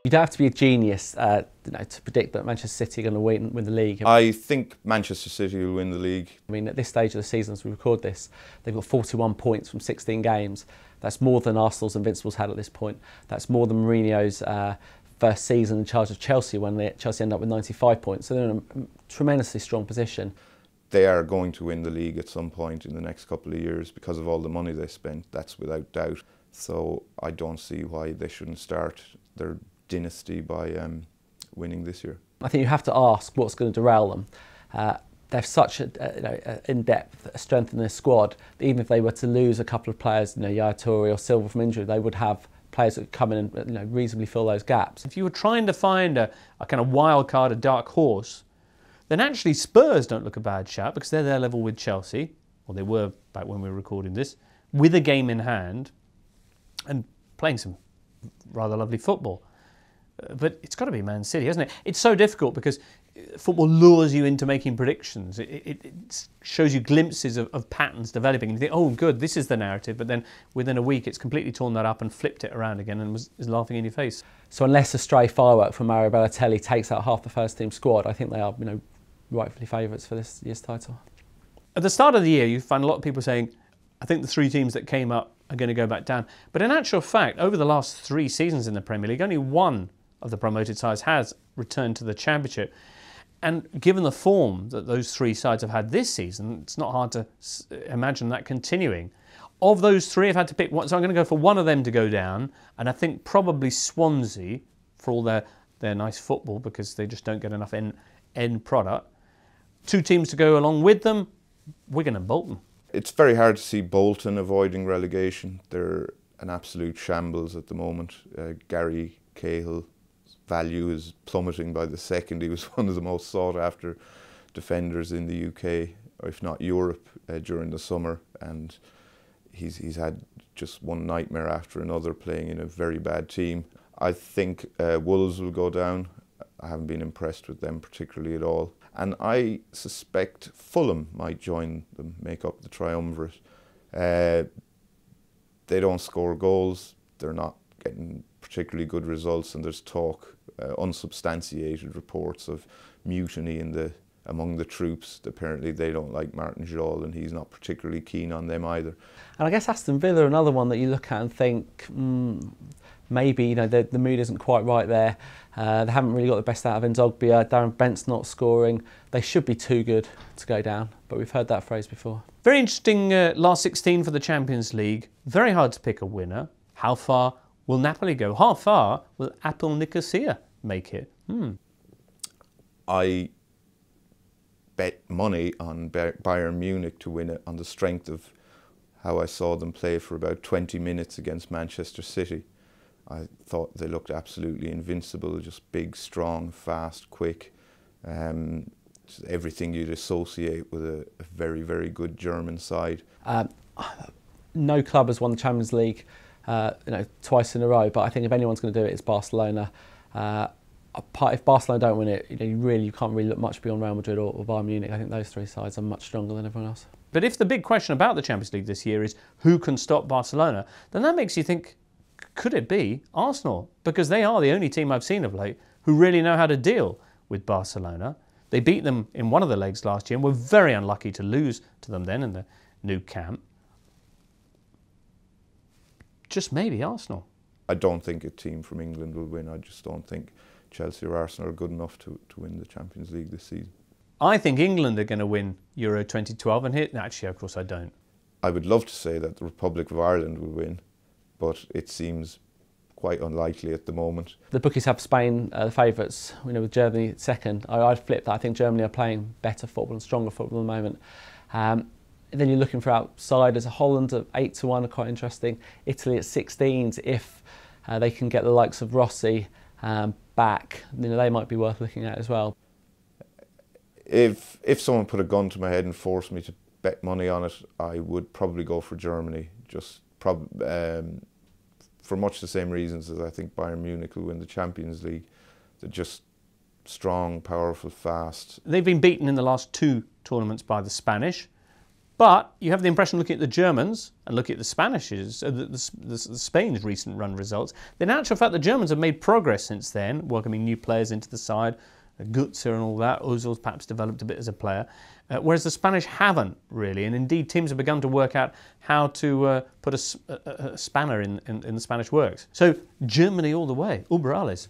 You don't have to be a genius to predict that Manchester City are going to win the league. I think Manchester City will win the league. I mean, at this stage of the season, as we record this, they've got 41 points from 16 games. That's more than Arsenal's Invincibles had at this point. That's more than Mourinho's first season in charge of Chelsea when Chelsea ended up with 95 points. So they're in a tremendously strong position. They are going to win the league at some point in the next couple of years because of all the money they spent. That's without doubt. So I don't see why they shouldn't start their dynasty by winning this year. I think you have to ask what's going to derail them. They have such a in-depth strength in their squad that even if they were to lose a couple of players, Yaya Toure or Silva from injury, they would have players that could come in and reasonably fill those gaps. If you were trying to find a kind of wild card, a dark horse, then actually Spurs don't look a bad shout because they're their level with Chelsea, or they were back when we were recording this, with a game in hand and playing some rather lovely football. But it's got to be Man City, hasn't it? It's so difficult because football lures you into making predictions. It shows you glimpses of patterns developing. And you think, oh, good, this is the narrative. But then within a week, it's completely torn that up and flipped it around again and is laughing in your face. So unless a stray firework from Mario Balotelli takes out half the first-team squad, I think they are, rightfully favourites for this year's title. At the start of the year, you find a lot of people saying, I think the three teams that came up are going to go back down. But in actual fact, over the last 3 seasons in the Premier League, only one of the promoted sides has returned to the Championship. And given the form that those 3 sides have had this season, it's not hard to imagine that continuing. Of those 3, I've had to pick one, so I'm going to go for one of them to go down, and I think probably Swansea, for all their nice football, because they just don't get enough end product. 2 teams to go along with them, Wigan and Bolton. It's very hard to see Bolton avoiding relegation. They're an absolute shambles at the moment. Gary Cahill's value is plummeting by the second. He was one of the most sought after defenders in the UK, or if not Europe, during the summer, and he's had just one nightmare after another playing in a very bad team. I think Wolves will go down. I haven't been impressed with them particularly at all. And I suspect Fulham might join them, make up the triumvirate. They don't score goals, they're not getting particularly good results, and there's talk, unsubstantiated reports of mutiny among the troops. Apparently they don't like Martin Jol, and he's not particularly keen on them either. And I guess Aston Villa, another one that you look at and think, maybe the mood isn't quite right there. They haven't really got the best out of Ndogbia. Darren Bent's not scoring. They should be too good to go down, but we've heard that phrase before. Very interesting last 16 for the Champions League. Very hard to pick a winner. How far will Napoli go? How far will Apple Nicosia make it? I bet money on Bayern Munich to win it on the strength of how I saw them play for about 20 minutes against Manchester City. I thought they looked absolutely invincible, just big, strong, fast, quick. Just everything you'd associate with a very, very good German side. No club has won the Champions League twice in a row, but I think if anyone's going to do it, it's Barcelona. If Barcelona don't win it, you can't really look much beyond Real Madrid or Bayern Munich. I think those 3 sides are much stronger than everyone else. But if the big question about the Champions League this year is who can stop Barcelona, then that makes you think, could it be Arsenal? Because they are the only team I've seen of late who really know how to deal with Barcelona. They beat them in one of the legs last year and were very unlucky to lose to them then in the new camp. Just maybe Arsenal. I don't think a team from England will win. I just don't think Chelsea or Arsenal are good enough to win the Champions League this season. I think England are going to win Euro 2012, and here, actually, of course, I don't. I would love to say that the Republic of Ireland will win, but it seems quite unlikely at the moment. The bookies have Spain the favourites, with Germany second. I'd flip that. I think Germany are playing better football and stronger football at the moment. Then you're looking for outsiders. Holland at 8-1 are quite interesting. Italy at 16s. If they can get the likes of Rossi back, they might be worth looking at as well. If someone put a gun to my head and forced me to bet money on it, I would probably go for Germany. Just for much the same reasons as I think Bayern Munich will win the Champions League. They're just strong, powerful, fast. They've been beaten in the last 2 tournaments by the Spanish. But you have the impression, looking at the Germans and looking at the Spanishes, the Spain's recent run results, that in actual fact the Germans have made progress since then, welcoming new players into the side, Götze and all that. Ozil's perhaps developed a bit as a player, whereas the Spanish haven't really. And indeed, teams have begun to work out how to put a spanner in the Spanish works. So Germany all the way, Uber alles.